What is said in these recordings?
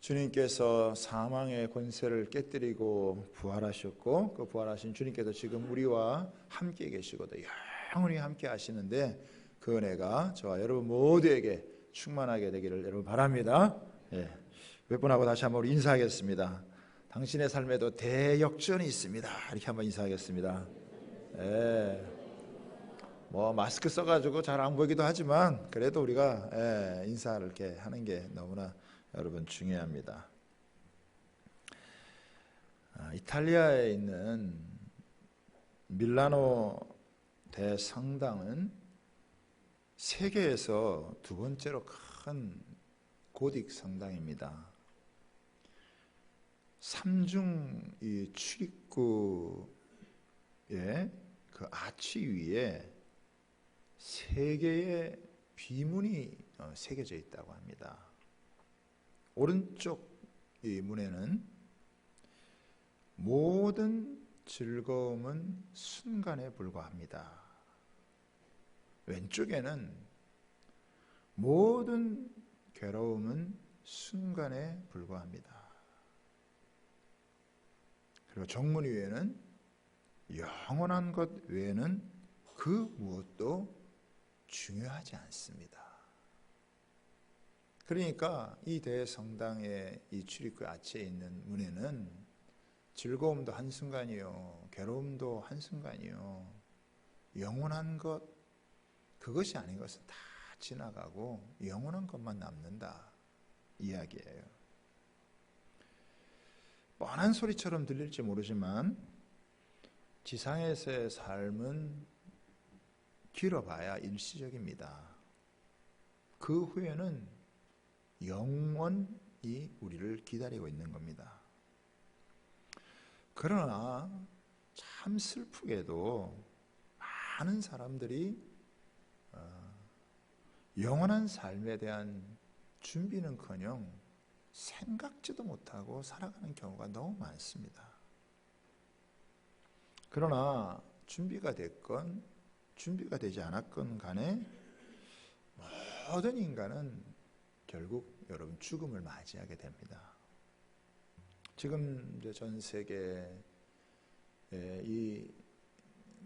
주님께서 사망의 권세를 깨뜨리고 부활하셨고, 그 부활하신 주님께서 지금 우리와 함께 계시거든요. 영원히 함께 하시는데 그 은혜가 저와 여러분 모두에게 충만하게 되기를 여러분 바랍니다. 몇 분하고 다시 한번 우리 인사하겠습니다. 당신의 삶에도 대역전이 있습니다. 이렇게 한번 인사하겠습니다. 뭐 마스크 써가지고 잘 안 보이기도 하지만 그래도 우리가 인사를 이렇게 하는 게 너무나 여러분 중요합니다. 이탈리아에 있는 밀라노 대성당은 세계에서 두 번째로 큰 고딕 성당입니다. 삼중 이 출입구의 그 아치 위에 세 개의 비문이 새겨져 있다고 합니다. 오른쪽 이 문에는 모든 즐거움은 순간에 불과합니다. 왼쪽에는 모든 괴로움은 순간에 불과합니다. 그리고 정문 위에는 영원한 것 외에는 그 무엇도 중요하지 않습니다. 그러니까 이 대성당의 이 출입구 아치에 있는 문에는 즐거움도 한순간이요, 괴로움도 한순간이요, 영원한 것, 그것이 아닌 것은 다 지나가고 영원한 것만 남는다 이야기예요. 뻔한 소리처럼 들릴지 모르지만 지상에서의 삶은 길어봐야 일시적입니다. 그 후에는 영원히 우리를 기다리고 있는 겁니다. 그러나 참 슬프게도 많은 사람들이 영원한 삶에 대한 준비는커녕 생각지도 못하고 살아가는 경우가 너무 많습니다. 그러나 준비가 됐건 준비가 되지 않았건 간에 모든 인간은 결국 여러분 죽음을 맞이하게 됩니다. 지금 이제 전 세계에 이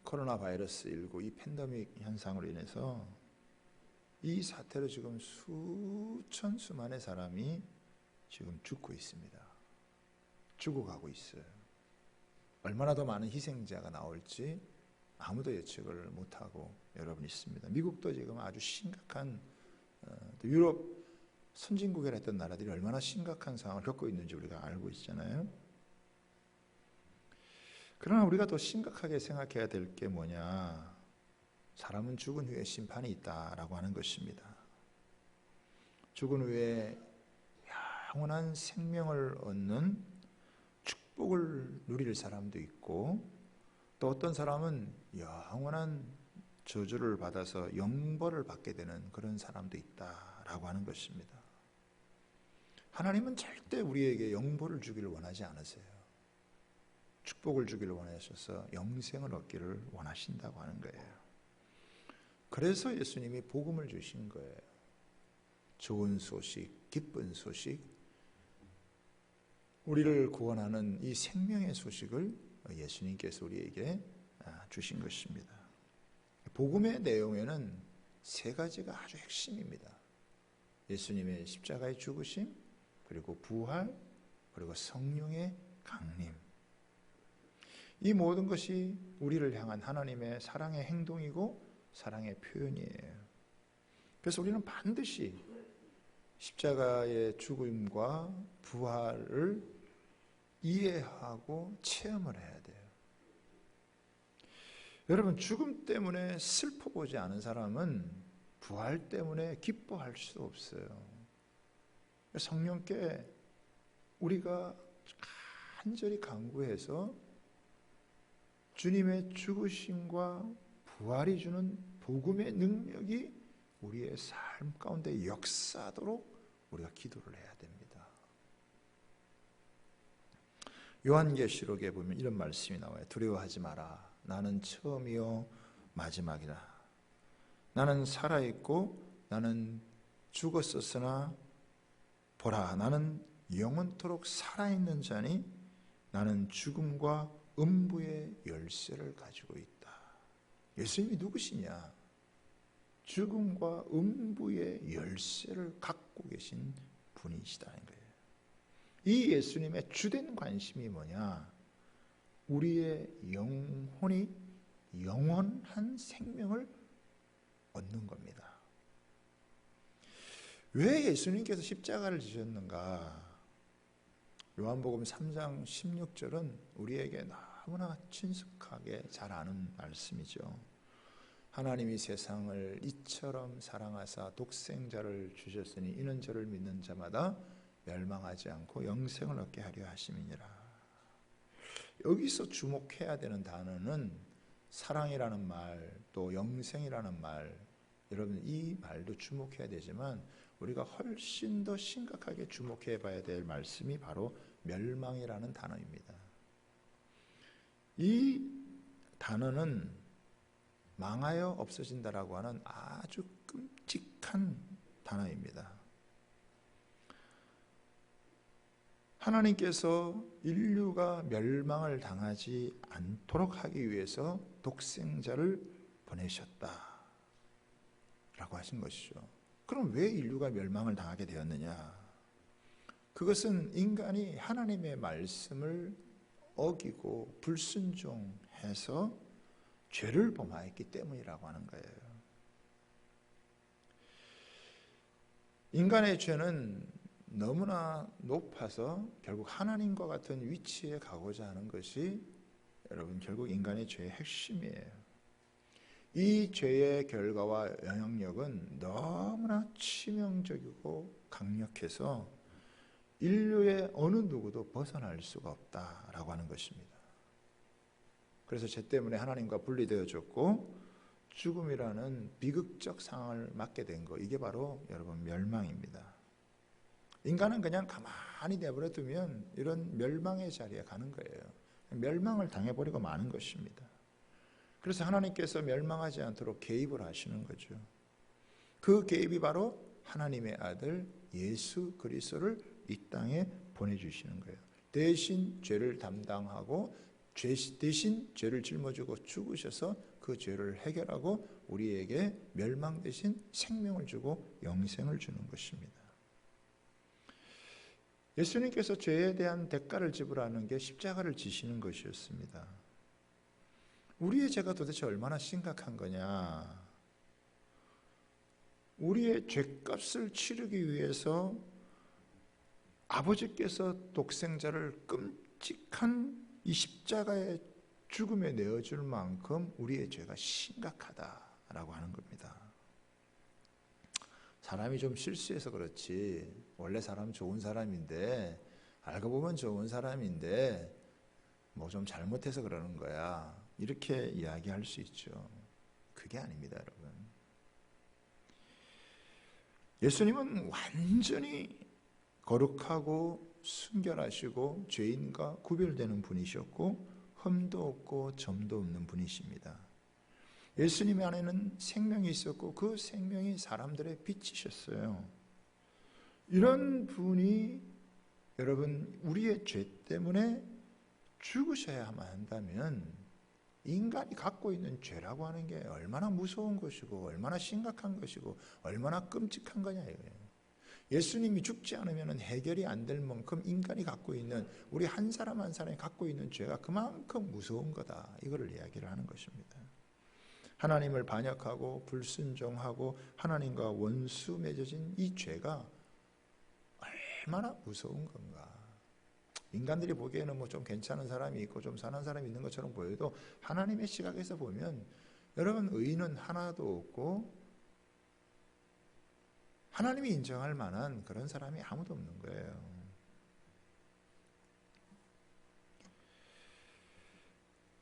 코로나 바이러스 19 이 팬데믹 현상으로 인해서 이 사태로 지금 수천 수만의 사람이 지금 죽고 있습니다. 죽어가고 있어요. 얼마나 더 많은 희생자가 나올지 아무도 예측을 못하고 여러분 있습니다. 미국도 지금 아주 심각한 유럽 선진국이라 했던 나라들이 얼마나 심각한 상황을 겪고 있는지 우리가 알고 있잖아요. 그러나 우리가 더 심각하게 생각해야 될 게 뭐냐, 사람은 죽은 후에 심판이 있다라고 하는 것입니다. 죽은 후에 영원한 생명을 얻는 축복을 누릴 사람도 있고, 또 어떤 사람은 영원한 저주를 받아서 영벌을 받게 되는 그런 사람도 있다라고 하는 것입니다. 하나님은 절대 우리에게 영벌을 주기를 원하지 않으세요. 축복을 주기를 원하셔서 영생을 얻기를 원하신다고 하는 거예요. 그래서 예수님이 복음을 주신 거예요. 좋은 소식, 기쁜 소식, 우리를 구원하는 이 생명의 소식을 예수님께서 우리에게 주신 것입니다. 복음의 내용에는 세 가지가 아주 핵심입니다. 예수님의 십자가의 죽으심, 그리고 부활, 그리고 성령의 강림. 이 모든 것이 우리를 향한 하나님의 사랑의 행동이고 사랑의 표현이에요. 그래서 우리는 반드시 십자가의 죽음과 부활을 이해하고 체험을 해야 돼요. 여러분, 죽음 때문에 슬퍼보지 않은 사람은 부활 때문에 기뻐할 수 없어요. 성령께 우리가 간절히 간구해서 주님의 죽으심과 부활이 주는 복음의 능력이 우리의 삶 가운데 역사하도록 우리가 기도를 해야 됩니다. 요한계시록에 보면 이런 말씀이 나와요. 두려워하지 마라. 나는 처음이요 마지막이라. 나는 살아있고 나는 죽었었으나 보라, 나는 영원토록 살아있는 자니 나는 죽음과 음부의 열쇠를 가지고 있다. 예수님이 누구시냐? 죽음과 음부의 열쇠를 갖고 계신 분이시다는 거예요. 이 예수님의 주된 관심이 뭐냐? 우리의 영혼이 영원한 생명을 얻는 겁니다. 왜 예수님께서 십자가를 지셨는가? 요한복음 3장 16절은 우리에게 너무나 친숙하게 잘 아는 말씀이죠. 하나님이 세상을 이처럼 사랑하사 독생자를 주셨으니 이는 저를 믿는 자마다 멸망하지 않고 영생을 얻게 하려 하심이니라. 여기서 주목해야 되는 단어는 사랑이라는 말, 또 영생이라는 말, 여러분 이 말도 주목해야 되지만 우리가 훨씬 더 심각하게 주목해 봐야 될 말씀이 바로 멸망이라는 단어입니다. 이 단어는 망하여 없어진다라고 하는 아주 끔찍한 단어입니다. 하나님께서 인류가 멸망을 당하지 않도록 하기 위해서 독생자를 보내셨다라고 하신 것이죠. 그럼 왜 인류가 멸망을 당하게 되었느냐? 그것은 인간이 하나님의 말씀을 어기고 불순종해서 죄를 범하였기 때문이라고 하는 거예요. 인간의 죄는 너무나 높아서 결국 하나님과 같은 위치에 가고자 하는 것이 여러분 결국 인간의 죄의 핵심이에요. 이 죄의 결과와 영향력은 너무나 치명적이고 강력해서 인류의 어느 누구도 벗어날 수가 없다라고 하는 것입니다. 그래서 죄 때문에 하나님과 분리되어졌고 죽음이라는 비극적 상황을 맞게 된 거, 이게 바로 여러분 멸망입니다. 인간은 그냥 가만히 내버려 두면 이런 멸망의 자리에 가는 거예요. 멸망을 당해버리고 마는 것입니다. 그래서 하나님께서 멸망하지 않도록 개입을 하시는 거죠. 그 개입이 바로 하나님의 아들 예수 그리스도를 이 땅에 보내주시는 거예요. 대신 죄를 담당하고 대신 죄를 짊어지고 죽으셔서 그 죄를 해결하고 우리에게 멸망 대신 생명을 주고 영생을 주는 것입니다. 예수님께서 죄에 대한 대가를 지불하는 게 십자가를 지시는 것이었습니다. 우리의 죄가 도대체 얼마나 심각한 거냐? 우리의 죄값을 치르기 위해서 아버지께서 독생자를 끔찍한 이 십자가의 죽음에 내어줄 만큼 우리의 죄가 심각하다라고 하는 겁니다. 사람이 좀 실수해서 그렇지 원래 사람은 좋은 사람인데 알고 보면 좋은 사람인데 뭐 좀 잘못해서 그러는 거야, 이렇게 이야기할 수 있죠. 그게 아닙니다, 여러분. 예수님은 완전히 거룩하고 순결하시고 죄인과 구별되는 분이셨고 흠도 없고 점도 없는 분이십니다. 예수님 안에는 생명이 있었고 그 생명이 사람들의 빛이셨어요. 이런 분이 여러분 우리의 죄 때문에 죽으셔야만 한다면 인간이 갖고 있는 죄라고 하는 게 얼마나 무서운 것이고 얼마나 심각한 것이고 얼마나 끔찍한 거냐 이거예요. 예수님이 죽지 않으면 해결이 안 될 만큼 인간이 갖고 있는 우리 한 사람 한 사람이 갖고 있는 죄가 그만큼 무서운 거다, 이거를 이야기를 하는 것입니다. 하나님을 반역하고 불순종하고 하나님과 원수 맺어진 이 죄가 얼마나 무서운 건가. 인간들이 보기에는 뭐 좀 괜찮은 사람이 있고 좀 선한 사람이 있는 것처럼 보여도 하나님의 시각에서 보면 여러분 의인은 하나도 없고 하나님이 인정할 만한 그런 사람이 아무도 없는 거예요.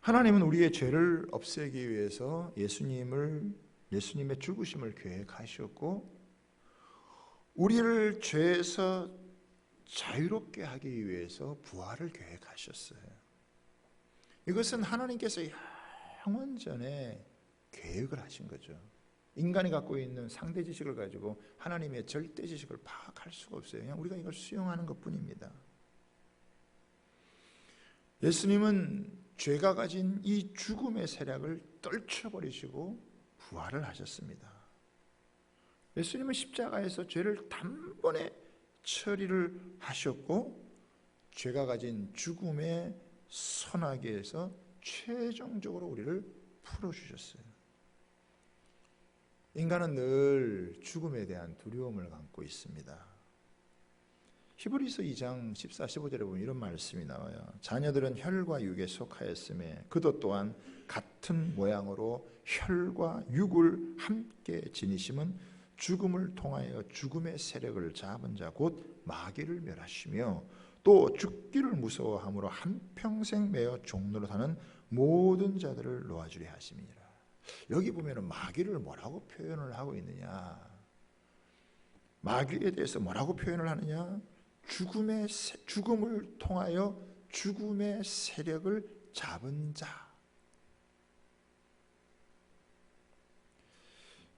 하나님은 우리의 죄를 없애기 위해서 예수님의 죽으심을 계획하셨고 우리를 죄에서 자유롭게 하기 위해서 부활을 계획하셨어요. 이것은 하나님께서 영원 전에 계획을 하신 거죠. 인간이 갖고 있는 상대 지식을 가지고 하나님의 절대 지식을 파악할 수가 없어요. 그냥 우리가 이걸 수용하는 것뿐입니다. 예수님은 죄가 가진 이 죽음의 세력을 떨쳐버리시고 부활을 하셨습니다. 예수님은 십자가에서 죄를 단번에 처리를 하셨고 죄가 가진 죽음의 선악에서 최종적으로 우리를 풀어주셨어요. 인간은 늘 죽음에 대한 두려움을 갖고 있습니다. 히브리서 2장 14, 15절에 보면 이런 말씀이 나와요. 자녀들은 혈과 육에 속하였음에 그도 또한 같은 모양으로 혈과 육을 함께 지니심은 죽음을 통하여 죽음의 세력을 잡은 자 곧 마귀를 멸하시며 또 죽기를 무서워함으로 한평생 매어 종노릇하는 모든 자들을 놓아주려 하심이니라. 여기 보면은 마귀를 뭐라고 표현을 하고 있느냐? 마귀에 대해서 뭐라고 표현을 하느냐? 죽음을 통하여 죽음의 세력을 잡은 자.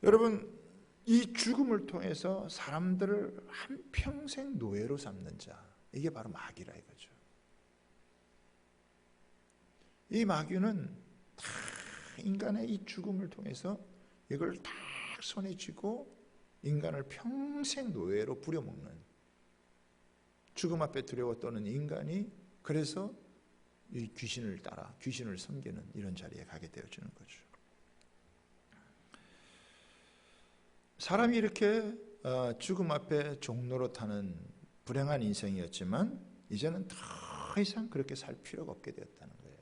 여러분, 이 죽음을 통해서 사람들을 한평생 노예로 삼는 자, 이게 바로 마귀라 이거죠. 이 마귀는 다 인간의 이 죽음을 통해서 이걸 다 손에 쥐고 인간을 평생 노예로 부려먹는, 죽음 앞에 두려워 떠는 인간이 그래서 이 귀신을 따라 귀신을 섬기는 이런 자리에 가게 되어지는 거죠. 사람이 이렇게 죽음 앞에 종노릇하는 불행한 인생이었지만 이제는 더 이상 그렇게 살 필요가 없게 되었다는 거예요.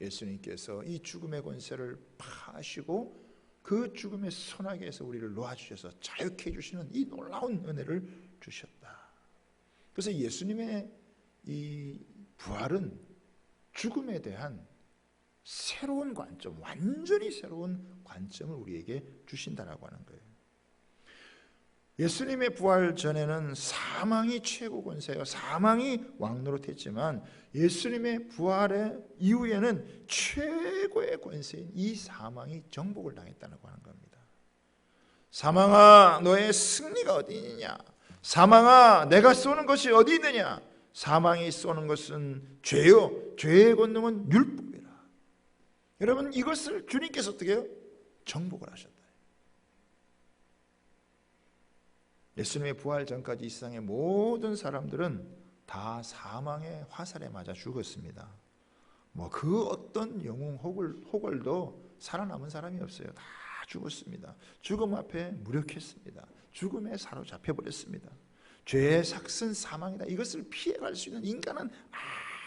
예수님께서 이 죽음의 권세를 파시고 그 죽음의 선악에서 우리를 놓아주셔서 자유케 해주시는 이 놀라운 은혜를 주셨다. 그래서 예수님의 이 부활은 죽음에 대한 새로운 관점, 완전히 새로운 관점을 우리에게 주신다라고 하는 거예요. 예수님의 부활 전에는 사망이 최고 권세요. 사망이 왕노릇했지만 예수님의 부활의 이후에는 최고의 권세인 이 사망이 정복을 당했다고 하는 겁니다. 사망아, 너의 승리가 어디 있느냐? 사망아, 내가 쏘는 것이 어디 있느냐? 사망이 쏘는 것은 죄요, 죄의 권능은 율법이라. 여러분, 이것을 주님께서 어떻게 해요? 정복을 하셨다. 예수님의 부활 전까지 이 세상의 모든 사람들은 다 사망의 화살에 맞아 죽었습니다. 그 어떤 영웅 호걸도 살아남은 사람이 없어요. 다 죽었습니다. 죽음 앞에 무력했습니다. 죽음에 사로잡혀 버렸습니다. 죄의 삭슨 사망이다. 이것을 피해갈 수 있는 인간은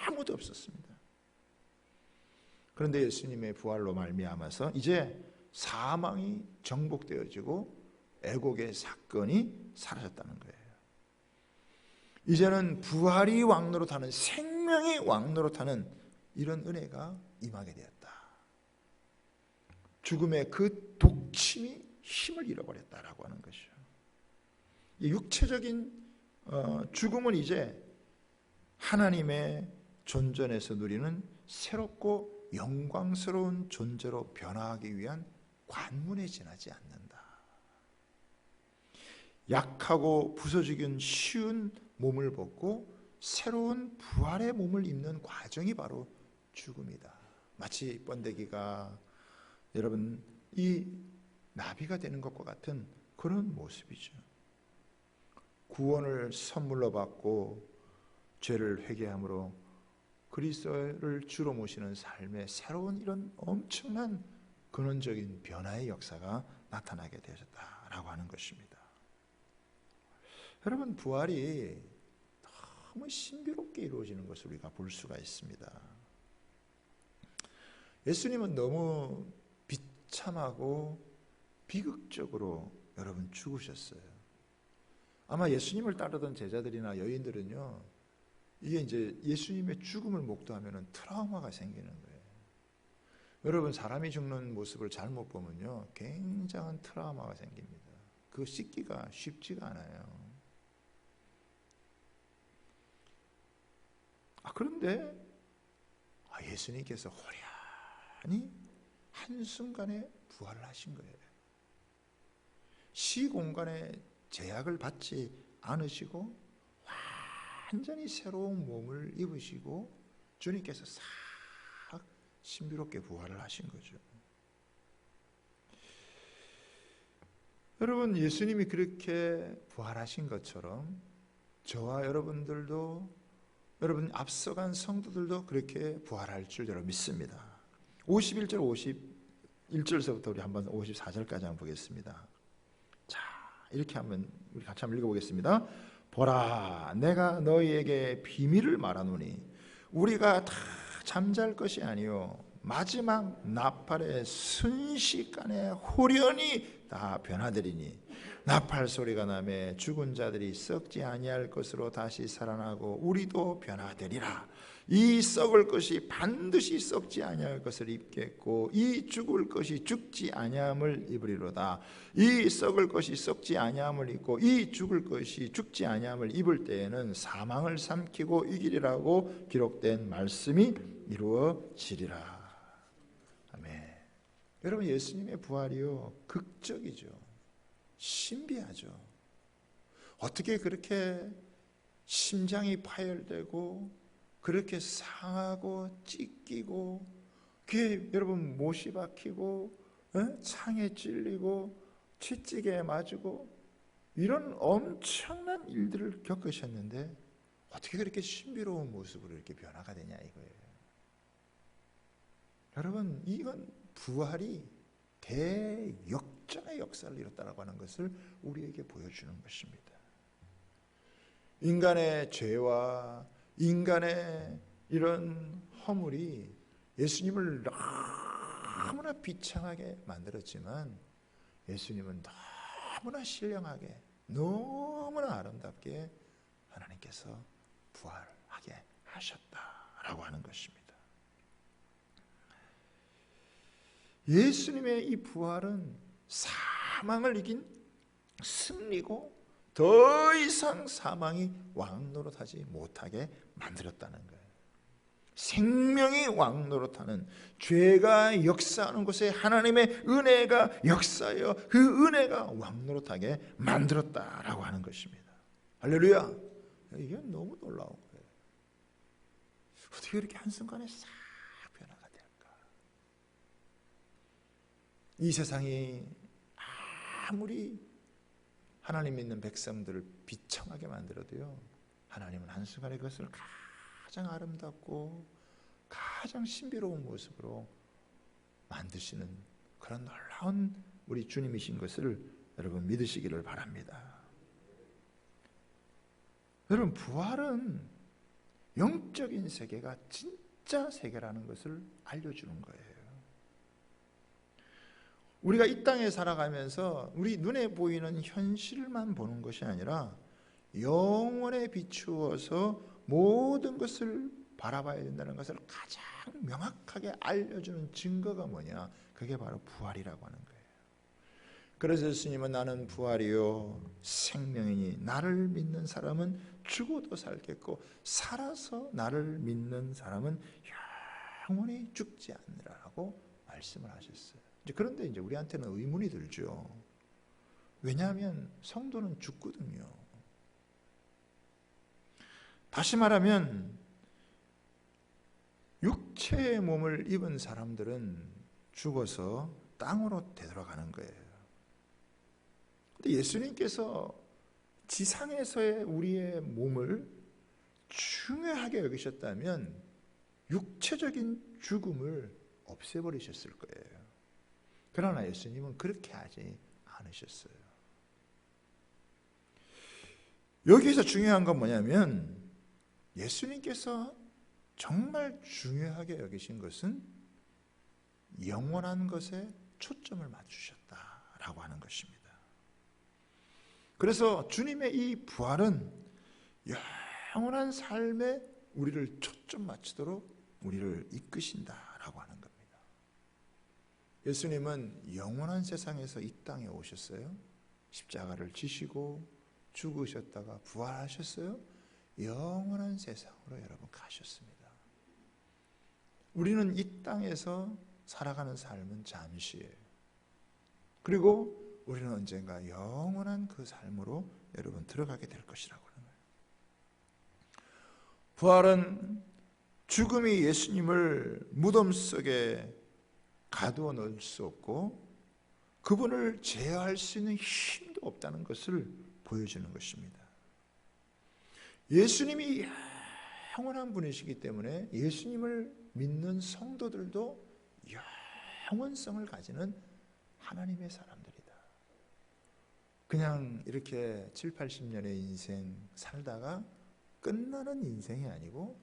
아무도 없었습니다. 그런데 예수님의 부활로 말미암아서 이제 사망이 정복되어지고 애곡의 사건이 사라졌다는 거예요. 이제는 부활이 왕노릇하는, 생명이 왕노릇하는 이런 은혜가 임하게 되었다. 죽음의 그 독침이 힘을 잃어버렸다라고 하는 것이죠. 이 육체적인 죽음은 이제 하나님의 존전에서 누리는 새롭고 영광스러운 존재로 변화하기 위한 관문에 지나지 않는다. 약하고 부서지기 쉬운 몸을 벗고 새로운 부활의 몸을 입는 과정이 바로 죽음이다. 마치 번데기가 여러분 이 나비가 되는 것과 같은 그런 모습이죠. 구원을 선물로 받고 죄를 회개함으로 그리스도를 주로 모시는 삶의 새로운 이런 엄청난 근원적인 변화의 역사가 나타나게 되었다라고 하는 것입니다. 여러분, 부활이 너무 신비롭게 이루어지는 것을 우리가 볼 수가 있습니다. 예수님은 너무 비참하고 비극적으로 여러분 죽으셨어요. 아마 예수님을 따르던 제자들이나 여인들은요, 이게 이제 예수님의 죽음을 목도하면 트라우마가 생기는 거예요. 여러분, 사람이 죽는 모습을 잘못 보면요, 굉장한 트라우마가 생깁니다. 그거 씻기가 쉽지가 않아요. 그런데 예수님께서 호련히 한순간에 부활을 하신 거예요. 시공간에 제약을 받지 않으시고 완전히 새로운 몸을 입으시고 주님께서 싹 신비롭게 부활을 하신 거죠. 여러분, 예수님이 그렇게 부활하신 것처럼 저와 여러분들도, 여러분 앞서간 성도들도 그렇게 부활할 줄 여러분 믿습니다. 51절 51절서부터 우리 한번 54절까지 한번 보겠습니다. 자, 이렇게 한번 우리 같이 한번 읽어보겠습니다. 보라, 내가 너희에게 비밀을 말하노니 우리가 다 잠잘 것이 아니요 마지막 나팔의 순식간에 홀연히 다 변화되리니 나팔 소리가 나매 죽은 자들이 썩지 아니할 것으로 다시 살아나고 우리도 변화되리라. 이 썩을 것이 반드시 썩지 아니할 것을 입겠고 이 죽을 것이 죽지 아니함을 입으리로다. 이 썩을 것이 썩지 아니함을 입고 이 죽을 것이 죽지 아니함을 입을 때에는 사망을 삼키고 이기리라고 기록된 말씀이 이루어지리라. 아멘. 여러분, 예수님의 부활이요 극적이죠. 신비하죠. 어떻게 그렇게 심장이 파열되고 그렇게 상하고 찢기고 귀에 여러분 못이 박히고 창에 찔리고 채찍에 맞고 이런 엄청난 일들을 겪으셨는데 어떻게 그렇게 신비로운 모습으로 이렇게 변화가 되냐 이거예요. 여러분, 이건 부활이 대역전의 역사를 이뤘다라고 하는 것을 우리에게 보여주는 것입니다. 인간의 죄와 인간의 이런 허물이 예수님을 너무나 비참하게 만들었지만 예수님은 너무나 신령하게 너무나 아름답게 하나님께서 부활하게 하셨다라고 하는 것입니다. 예수님의 이 부활은 사망을 이긴 승리고 더 이상 사망이 왕노릇하지 못하게 만들었다는 거예요. 생명이 왕노릇하는, 죄가 역사하는 곳에 하나님의 은혜가 역사하여 그 은혜가 왕노릇하게 만들었다라고 하는 것입니다. 할렐루야. 이게 너무 놀라운 거예요. 어떻게 이렇게 한순간에 싹 변화가 될까? 이 세상이 아무리 하나님 믿는 백성들을 비참하게 만들어도요, 하나님은 한순간에 그것을 가장 아름답고 가장 신비로운 모습으로 만드시는 그런 놀라운 우리 주님이신 것을 여러분 믿으시기를 바랍니다. 여러분, 부활은 영적인 세계가 진짜 세계라는 것을 알려주는 거예요. 우리가 이 땅에 살아가면서 우리 눈에 보이는 현실만 보는 것이 아니라 영원에 비추어서 모든 것을 바라봐야 된다는 것을 가장 명확하게 알려주는 증거가 뭐냐? 그게 바로 부활이라고 하는 거예요. 그래서 예수님은 나는 부활이요 생명이니 나를 믿는 사람은 죽어도 살겠고 살아서 나를 믿는 사람은 영원히 죽지 않느라고 말씀을 하셨어요. 그런데 이제 우리한테는 의문이 들죠. 왜냐하면 성도는 죽거든요. 다시 말하면 육체의 몸을 입은 사람들은 죽어서 땅으로 되돌아가는 거예요. 근데 예수님께서 지상에서의 우리의 몸을 중요하게 여기셨다면 육체적인 죽음을 없애버리셨을 거예요. 그러나 예수님은 그렇게 하지 않으셨어요. 여기서 중요한 건 뭐냐면 예수님께서 정말 중요하게 여기신 것은 영원한 것에 초점을 맞추셨다라고 하는 것입니다. 그래서 주님의 이 부활은 영원한 삶에 우리를 초점 맞추도록 우리를 이끄신다라고 하는 겁니다. 예수님은 영원한 세상에서 이 땅에 오셨어요. 십자가를 지시고 죽으셨다가 부활하셨어요. 영원한 세상으로 여러분 가셨습니다. 우리는 이 땅에서 살아가는 삶은 잠시예요. 그리고 우리는 언젠가 영원한 그 삶으로 여러분 들어가게 될 것이라고 하는 거예요. 부활은 죽음이 예수님을 무덤 속에 가두어 넣을 수 없고 그분을 제어할 수 있는 힘도 없다는 것을 보여주는 것입니다. 예수님이 영원한 분이시기 때문에 예수님을 믿는 성도들도 영원성을 가지는 하나님의 사람들이다. 그냥 이렇게 7, 80년의 인생 살다가 끝나는 인생이 아니고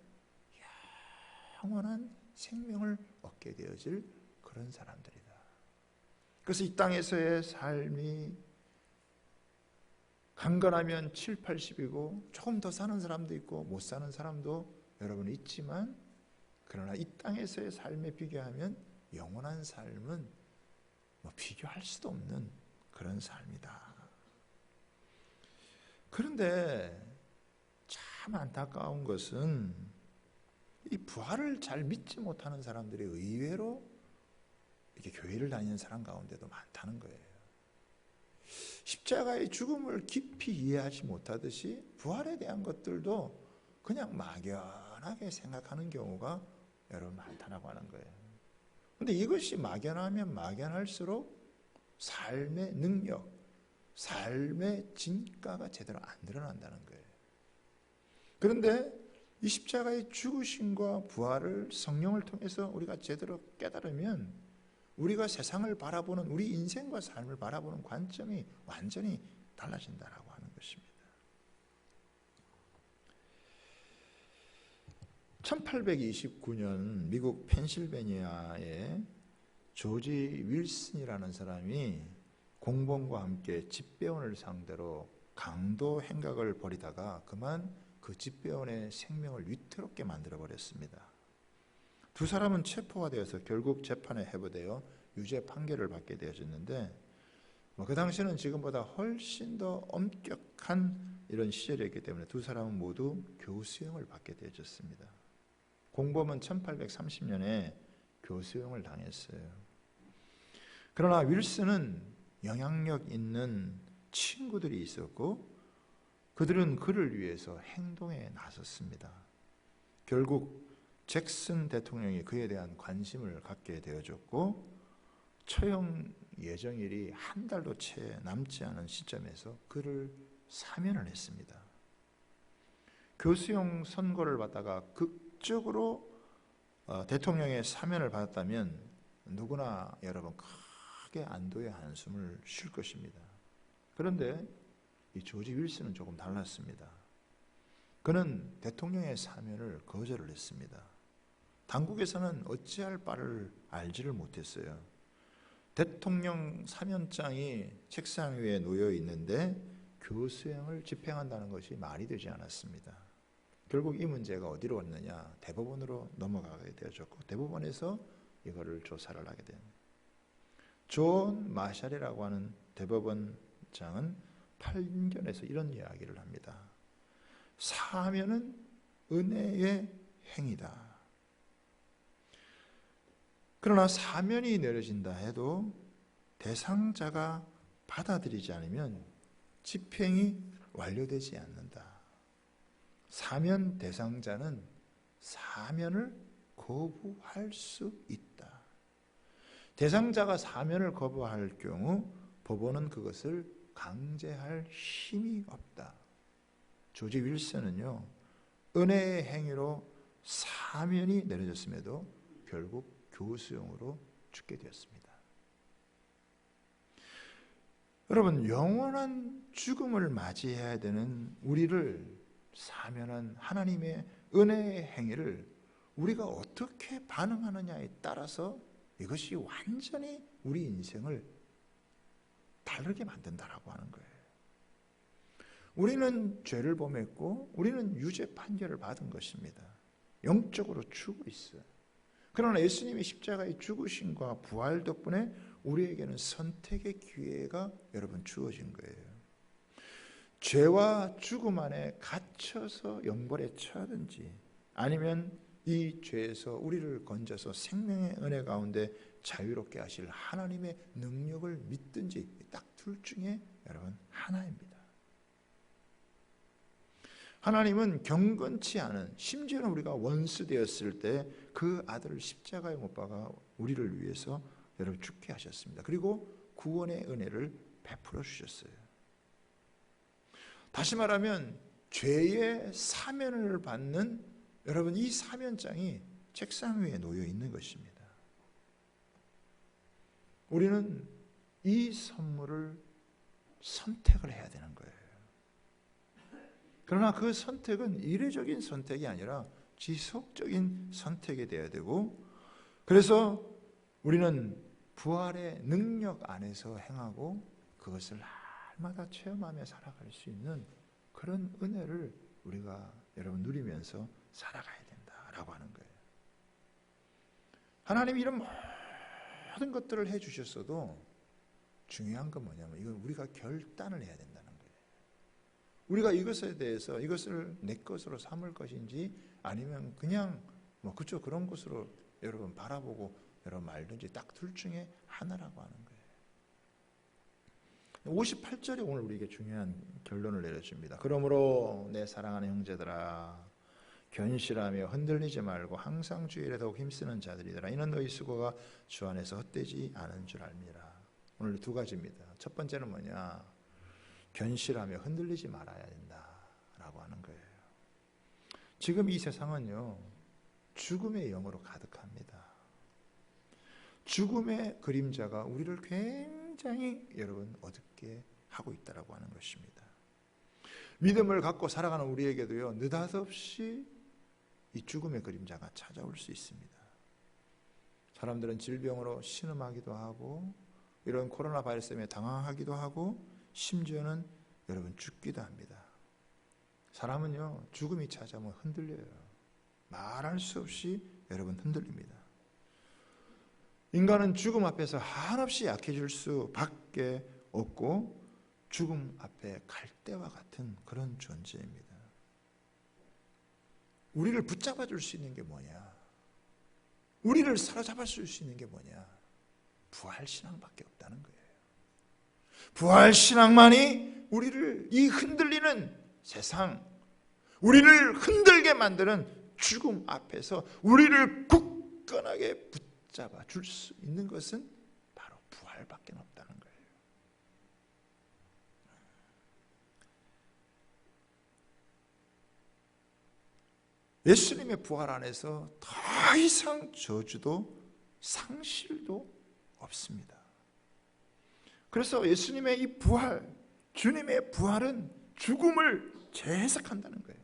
영원한 생명을 얻게 되어질 그런 사람들이다. 그래서 이 땅에서의 삶이 강건하면 7, 80이고 조금 더 사는 사람도 있고 못 사는 사람도 여러분 있지만, 그러나 이 땅에서의 삶에 비교하면 영원한 삶은 비교할 수도 없는 그런 삶이다. 그런데 참 안타까운 것은 이 부활을 잘 믿지 못하는 사람들이 의외로 이렇게 교회를 다니는 사람 가운데도 많다는 거예요. 십자가의 죽음을 깊이 이해하지 못하듯이 부활에 대한 것들도 그냥 막연하게 생각하는 경우가 여러분 많다라고 하는 거예요. 그런데 이것이 막연하면 막연할수록 삶의 능력, 삶의 진가가 제대로 안 드러난다는 거예요. 그런데 이 십자가의 죽으심과 부활을 성령을 통해서 우리가 제대로 깨달으면 우리가 세상을 바라보는, 우리 인생과 삶을 바라보는 관점이 완전히 달라진다라고 하는 것입니다. 1829년 미국 펜실베니아의 조지 윌슨이라는 사람이 공범과 함께 집배원을 상대로 강도 행각을 벌이다가 그만 그 집배원의 생명을 위태롭게 만들어버렸습니다. 두 사람은 체포가 되어서 결국 재판에 회부되어 유죄 판결을 받게 되어졌는데, 그 당시에는 지금보다 훨씬 더 엄격한 이런 시절이었기 때문에 두 사람은 모두 교수형을 받게 되어졌습니다. 공범은 1830년에 교수형을 당했어요. 그러나 윌슨은 영향력 있는 친구들이 있었고 그들은 그를 위해서 행동에 나섰습니다. 결국 잭슨 대통령이 그에 대한 관심을 갖게 되어졌고 처형 예정일이 한 달도 채 남지 않은 시점에서 그를 사면을 했습니다. 교수형 선고를 받다가 극적으로 대통령의 사면을 받았다면 누구나 여러분 크게 안도의 한숨을 쉴 것입니다. 그런데 이 조지 윌슨은 조금 달랐습니다. 그는 대통령의 사면을 거절을 했습니다. 당국에서는 어찌할 바를 알지를 못했어요. 대통령 사면장이 책상 위에 놓여 있는데 교수형을 집행한다는 것이 말이 되지 않았습니다. 결국 이 문제가 어디로 왔느냐, 대법원으로 넘어가게 되어졌고 대법원에서 이거를 조사를 하게 됩니다. 존 마샬이라고 하는 대법원장은 판결에서 이런 이야기를 합니다. 사면은 은혜의 행위다. 그러나 사면이 내려진다 해도 대상자가 받아들이지 않으면 집행이 완료되지 않는다. 사면 대상자는 사면을 거부할 수 있다. 대상자가 사면을 거부할 경우 법원은 그것을 강제할 힘이 없다. 조지 윌슨은요, 은혜의 행위로 사면이 내려졌음에도 결국 교수형으로 죽게 되었습니다. 여러분, 영원한 죽음을 맞이해야 되는 우리를 사면한 하나님의 은혜의 행위를 우리가 어떻게 반응하느냐에 따라서 이것이 완전히 우리 인생을 다르게 만든다라고 하는 거예요. 우리는 죄를 범했고 우리는 유죄 판결을 받은 것입니다. 영적으로 죽어 있어요. 그러나 예수님의 십자가의 죽으심과 부활 덕분에 우리에게는 선택의 기회가 여러분 주어진 거예요. 죄와 죽음 안에 갇혀서 영벌에 처하든지 아니면 이 죄에서 우리를 건져서 생명의 은혜 가운데 자유롭게 하실 하나님의 능력을 믿든지 딱 둘 중에 여러분 하나입니다. 하나님은 경건치 않은, 심지어는 우리가 원수 되었을 때 그 아들을 십자가에 못 박아 우리를 위해서 여러분 죽게 하셨습니다. 그리고 구원의 은혜를 베풀어 주셨어요. 다시 말하면 죄의 사면을 받는 여러분 이 사면장이 책상 위에 놓여 있는 것입니다. 우리는 이 선물을 선택을 해야 되는 거예요. 그러나 그 선택은 이례적인 선택이 아니라 지속적인 선택이 되어야 되고, 그래서 우리는 부활의 능력 안에서 행하고 그것을 날마다 체험하며 살아갈 수 있는 그런 은혜를 우리가 여러분 누리면서 살아가야 된다라고 하는 거예요. 하나님이 이런 모든 것들을 해주셨어도 중요한 건 뭐냐면 이건 우리가 결단을 해야 된다는 거예요. 우리가 이것에 대해서 이것을 내 것으로 삼을 것인지 아니면 그냥 뭐 그쵸 그런 것으로 여러분 바라보고 여러분 말든지 딱 둘 중에 하나라고 하는 거예요. 58절이 오늘 우리에게 중요한 결론을 내려줍니다. 그러므로 내 사랑하는 형제들아 견실하며 흔들리지 말고 항상 주 일에 더욱 힘쓰는 자들이더라. 이는 너희 수고가 주 안에서 헛되지 않은 줄 알미라. 오늘 두 가지입니다. 첫 번째는 뭐냐? 견실하며 흔들리지 말아야 된다라고 하는 거예요. 지금 이 세상은요 죽음의 영으로 가득합니다. 죽음의 그림자가 우리를 굉장히 여러분 어둡게 하고 있다라고 하는 것입니다. 믿음을 갖고 살아가는 우리에게도요 느닷없이 이 죽음의 그림자가 찾아올 수 있습니다. 사람들은 질병으로 신음하기도 하고 이런 코로나 바이러스 때문에 당황하기도 하고 심지어는 여러분 죽기도 합니다. 사람은요 죽음이 찾아오면 흔들려요. 말할 수 없이 여러분 흔들립니다. 인간은 죽음 앞에서 한없이 약해질 수밖에 없고 죽음 앞에 갈대와 같은 그런 존재입니다. 우리를 붙잡아 줄 수 있는 게 뭐냐? 우리를 사로잡아 줄 수 있는 게 뭐냐? 부활신앙밖에 없다는 거예요. 부활신앙만이 우리를 이 흔들리는 세상, 우리를 흔들게 만드는 죽음 앞에서 우리를 굳건하게 붙잡아 줄 수 있는 것은 바로 부활밖에 없다는 거예요. 예수님의 부활 안에서 더 이상 저주도 상실도 없습니다. 그래서 예수님의 이 부활, 주님의 부활은 죽음을 재해석한다는 거예요.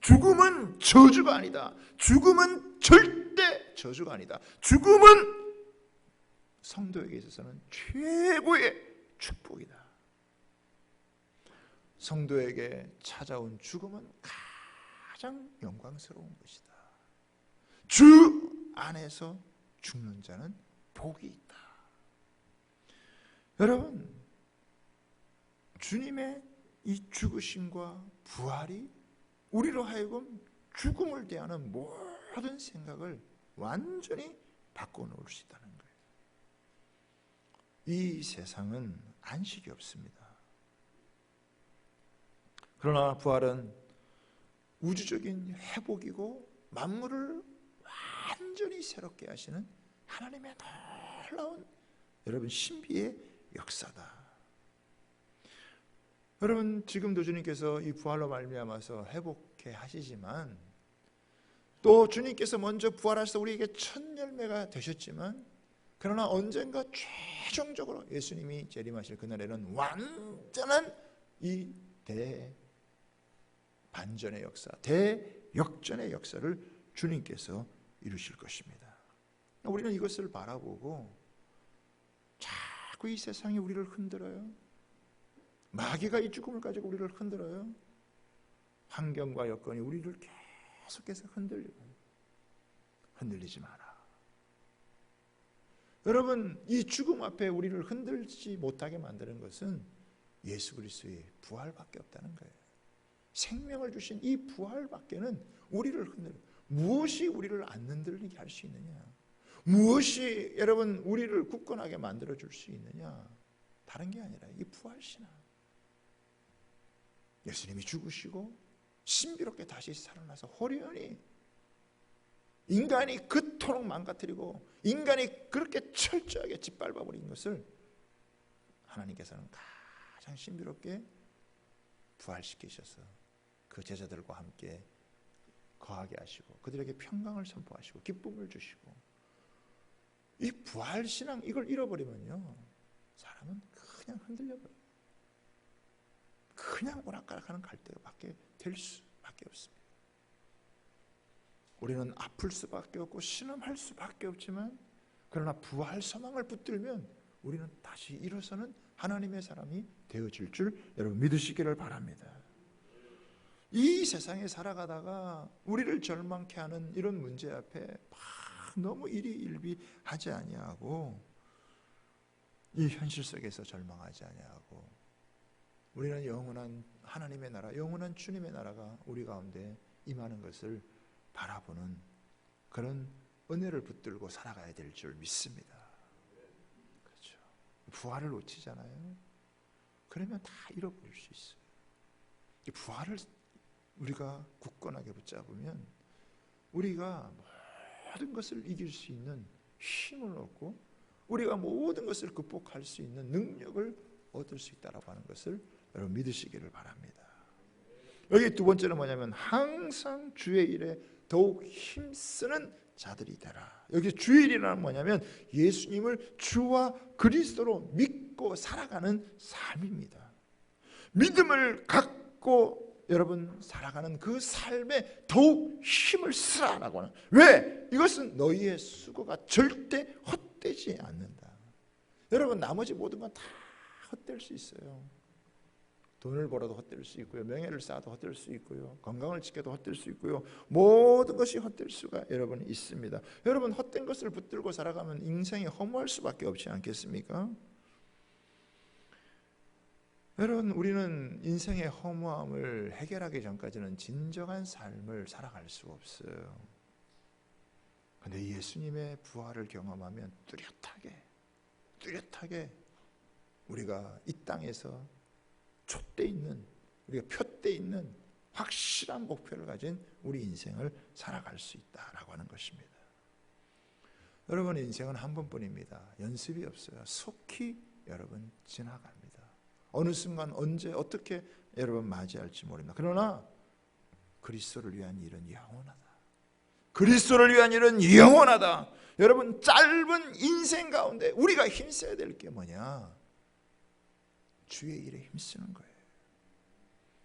죽음은 저주가 아니다. 죽음은 절대 저주가 아니다. 죽음은 성도에게 있어서는 최고의 축복이다. 성도에게 찾아온 죽음은 가장 영광스러운 것이다. 주 안에서 죽는 자는 복이 있다. 여러분, 주님의 이 죽으심과 부활이 우리로 하여금 죽음을 대하는 모든 생각을 완전히 바꿔놓을 수 있다는 거예요. 이 세상은 안식이 없습니다. 그러나 부활은 우주적인 회복이고 만물을 완전히 새롭게 하시는 하나님의 놀라운 여러분 신비의 역사다. 여러분 지금도 주님께서 이 부활로 말미암아서 회복해 하시지만 또 주님께서 먼저 부활하셔서 우리에게 첫 열매가 되셨지만 그러나 언젠가 최종적으로 예수님이 재림하실 그날에는 완전한 이 대반전의 역사, 대역전의 역사를 주님께서 이루실 것입니다. 우리는 이것을 바라보고 자꾸 이 세상이 우리를 흔들어요. 마귀가 이 죽음을 가지고 우리를 흔들어요. 환경과 여건이 우리를 계속해서 흔들리지 마라. 여러분 이 죽음 앞에 우리를 흔들지 못하게 만드는 것은 예수 그리스도의 부활밖에 없다는 거예요. 생명을 주신 이 부활밖에는 우리를 무엇이 우리를 안 흔들리게 할 수 있느냐? 무엇이 여러분 우리를 굳건하게 만들어 줄 수 있느냐? 다른 게 아니라 이 부활신앙. 예수님이 죽으시고 신비롭게 다시 살아나서 호련히 인간이 그토록 망가뜨리고 인간이 그렇게 철저하게 짓밟아버린 것을 하나님께서는 가장 신비롭게 부활시키셔서 그 제자들과 함께 거하게 하시고 그들에게 평강을 선포하시고 기쁨을 주시고, 이 부활신앙 이걸 잃어버리면요 사람은 그냥 흔들려버려요. 그냥 오락가락하는 갈대밖에 될 수밖에 없습니다. 우리는 아플 수밖에 없고 신음할 수밖에 없지만, 그러나 부활 소망을 붙들면 우리는 다시 일어서는 하나님의 사람이 되어질 줄 여러분 믿으시기를 바랍니다. 이 세상에 살아가다가 우리를 절망케 하는 이런 문제 앞에 막 너무 일희일비하지 아니하고, 이 현실 속에서 절망하지 아니하고, 우리는 영원한 하나님의 나라, 영원한 주님의 나라가 우리 가운데 임하는 것을 바라보는 그런 은혜를 붙들고 살아가야 될 줄 믿습니다. 그렇죠. 부활을 놓치잖아요. 그러면 다 잃어버릴 수 있어요. 이 부활을 우리가 굳건하게 붙잡으면 우리가 모든 것을 이길 수 있는 힘을 얻고 우리가 모든 것을 극복할 수 있는 능력을 얻을 수 있다라고 하는 것을 여러분 믿으시기를 바랍니다. 여기 두 번째는 뭐냐면 항상 주의 일에 더욱 힘쓰는 자들이 되라. 여기 주의 일이라는 뭐냐면 예수님을 주와 그리스도로 믿고 살아가는 삶입니다. 믿음을 갖고 여러분 살아가는 그 삶에 더욱 힘을 쓰라라고 하는. 왜? 이것은 너희의 수고가 절대 헛되지 않는다. 여러분 나머지 모든 건 다 헛될 수 있어요. 돈을 벌어도 헛될 수 있고요, 명예를 쌓아도 헛될 수 있고요, 건강을 지켜도 헛될 수 있고요, 모든 것이 헛될 수가 여러분 있습니다. 여러분 헛된 것을 붙들고 살아가면 인생이 허무할 수밖에 없지 않겠습니까? 여러분 우리는 인생의 허무함을 해결하기 전까지는 진정한 삶을 살아갈 수가 없어요. 그런데 예수님의 부활을 경험하면 뚜렷하게 우리가 이 땅에서 촛대 있는, 우리가 표대 있는 확실한 목표를 가진 우리 인생을 살아갈 수 있다라고 하는 것입니다. 여러분 인생은 한 번뿐입니다. 연습이 없어요. 속히 여러분 지나갑니다. 어느 순간 언제 어떻게 여러분 맞이할지 모릅니다. 그러나 그리스도를 위한 일은 영원하다. 그리스도를 위한 일은 영원하다. 여러분 짧은 인생 가운데 우리가 힘써야 될 게 뭐냐? 주의 일에 힘쓰는 거예요.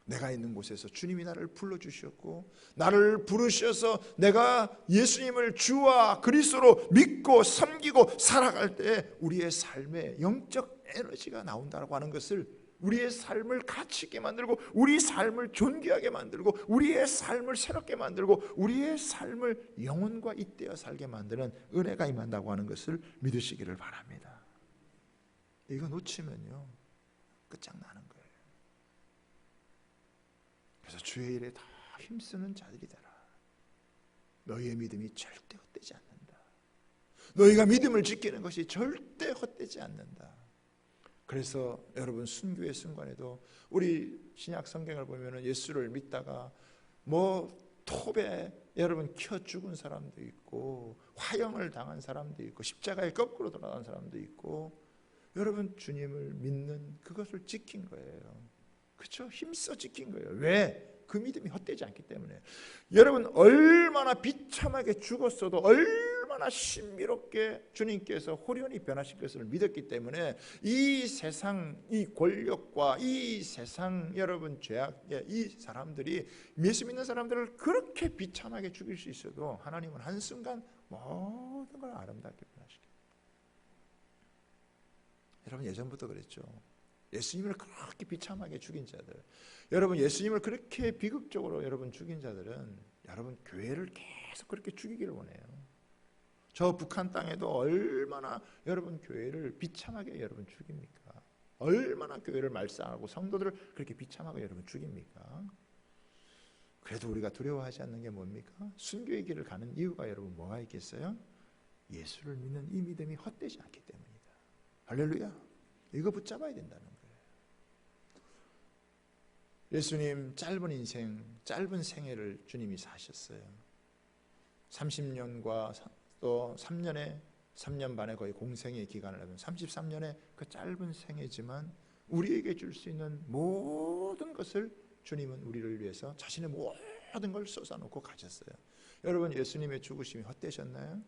내가 있는 곳에서 주님이 나를 불러주셨고 나를 부르셔서 내가 예수님을 주와 그리스도로 믿고 섬기고 살아갈 때 우리의 삶에 영적 에너지가 나온다고 하는 것을, 우리의 삶을 가치 있게 만들고 우리 삶을 존귀하게 만들고 우리의 삶을 새롭게 만들고 우리의 삶을 영혼과 잇대어 살게 만드는 은혜가 임한다고 하는 것을 믿으시기를 바랍니다. 이거 놓치면요 끝장나는 거예요. 그래서 주의 일에 다 힘쓰는 자들이 되라. 너희의 믿음이 절대 헛되지 않는다. 너희가 믿음을 지키는 것이 절대 헛되지 않는다. 그래서 여러분 순교의 순간에도 우리 신약 성경을 보면은 예수를 믿다가 톱에 여러분 켜 죽은 사람도 있고 화형을 당한 사람도 있고 십자가에 거꾸로 돌아간 사람도 있고, 여러분 주님을 믿는 그것을 지킨 거예요. 그렇죠? 힘써 지킨 거예요. 왜? 그 믿음이 헛되지 않기 때문에. 여러분 얼마나 비참하게 죽었어도 얼마나 신비롭게 주님께서 호련히 변하실 것을 믿었기 때문에 이 세상 이 권력과 이 세상 여러분 죄악의 이 사람들이, 예수 믿는 사람들을 그렇게 비참하게 죽일 수 있어도 하나님은 한순간 모든 걸 아름답게 변하시게. 여러분 예전부터 그랬죠. 예수님을 그렇게 비참하게 죽인 자들, 여러분 예수님을 그렇게 비극적으로 여러분 죽인 자들은 여러분 교회를 계속 그렇게 죽이기를 원해요. 저 북한 땅에도 얼마나 여러분 교회를 비참하게 여러분 죽입니까? 얼마나 교회를 말살하고 성도들을 그렇게 비참하게 여러분 죽입니까? 그래도 우리가 두려워하지 않는 게 뭡니까? 순교의 길을 가는 이유가 여러분 뭐가 있겠어요? 예수를 믿는 이 믿음이 헛되지 않기 때문이다. 할렐루야. 이거 붙잡아야 된다는 거예요. 예수님 짧은 인생, 짧은 생애를 주님이 사셨어요. 30년과 또 3년 반의 거의 공생의 기간을 하면 33년의 그 짧은 생애지만 우리에게 줄 수 있는 모든 것을 주님은 우리를 위해서 자신의 모든 걸 쏟아놓고 가셨어요. 여러분, 예수님의 죽으심이 헛되셨나요?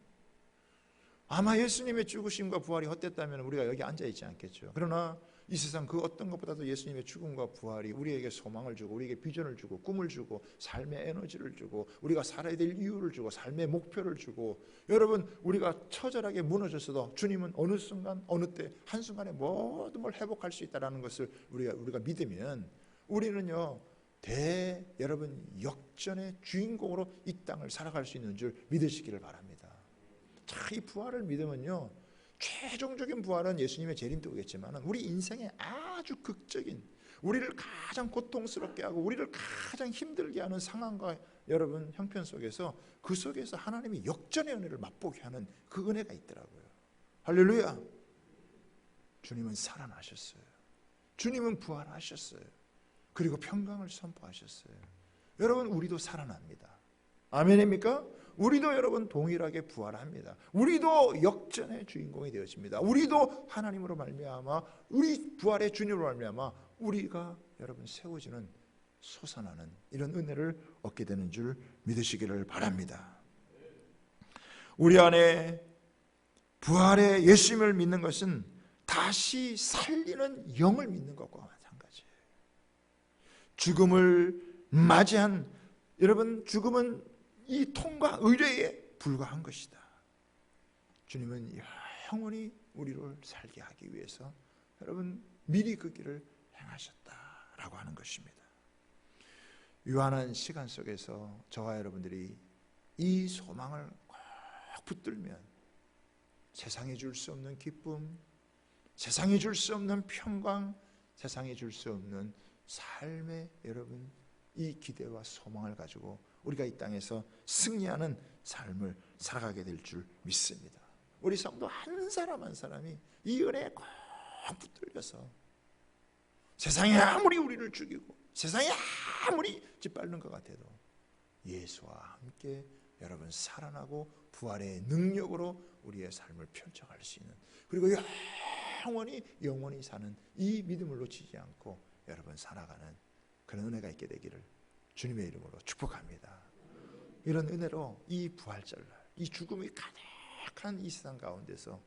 아마 예수님의 죽으심과 부활이 헛됐다면 우리가 여기 앉아있지 않겠죠. 그러나 이 세상 그 어떤 것보다도 예수님의 죽음과 부활이 우리에게 소망을 주고 우리에게 비전을 주고 꿈을 주고 삶의 에너지를 주고 우리가 살아야 될 이유를 주고 삶의 목표를 주고, 여러분, 우리가 처절하게 무너졌어도 주님은 어느 순간 어느 때 한순간에 모든 걸 회복할 수 있다는 것을 우리가 믿으면 우리는요 여러분 역전의 주인공으로 이 땅을 살아갈 수 있는 줄 믿으시기를 바랍니다. 자, 이 부활을 믿으면요, 최종적인 부활은 예수님의 재림도 오겠지만 우리 인생의 아주 극적인, 우리를 가장 고통스럽게 하고 우리를 가장 힘들게 하는 상황과 여러분 형편 속에서 그 속에서 하나님이 역전의 은혜를 맛보게 하는 그 은혜가 있더라고요. 할렐루야. 주님은 살아나셨어요. 주님은 부활하셨어요. 그리고 평강을 선포하셨어요. 여러분, 우리도 살아납니다. 아멘입니까? 우리도 여러분 동일하게 부활합니다. 우리도 역전의 주인공이 되어집니다. 우리도 하나님으로 말미암아, 우리 부활의 주님으로 말미암아 우리가 여러분 세워지는, 솟아나는 이런 은혜를 얻게 되는 줄 믿으시기를 바랍니다. 우리 안에 부활의 예수님을 믿는 것은 다시 살리는 영을 믿는 것과 마찬가지예요. 죽음을 맞이한, 여러분, 죽음은 이 통과 의뢰에 불과한 것이다. 주님은 영원히 우리를 살게 하기 위해서 여러분 미리 그 길을 행하셨다라고 하는 것입니다. 유한한 시간 속에서 저와 여러분들이 이 소망을 꼭 붙들면 세상에 줄 수 없는 기쁨, 세상에 줄 수 없는 평강, 세상에 줄 수 없는 삶의 여러분 이 기대와 소망을 가지고 우리가 이 땅에서 승리하는 삶을 살아가게 될 줄 믿습니다. 우리 성도 한 사람 한 사람이 이 은혜에 꼭 붙들려서 세상이 아무리 우리를 죽이고 세상이 아무리 짓밟는 것 같아도 예수와 함께 여러분 살아나고 부활의 능력으로 우리의 삶을 펼쳐갈 수 있는, 그리고 영원히 사는 이 믿음을 놓치지 않고 여러분 살아가는 그런 은혜가 있게 되기를 주님의 이름으로 축복합니다. 이런 은혜로 이 부활절날, 이 죽음이 가득한 이 세상 가운데서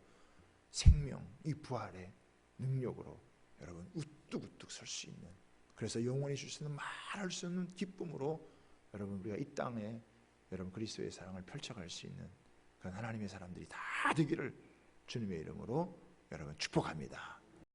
생명, 이 부활의 능력으로 여러분 우뚝우뚝 설 수 있는, 그래서 영원히 줄 수 있는 말할 수 없는 기쁨으로 여러분 우리가 이 땅에 여러분 그리스도의 사랑을 펼쳐갈 수 있는 그런 하나님의 사람들이 다 되기를 주님의 이름으로 여러분 축복합니다.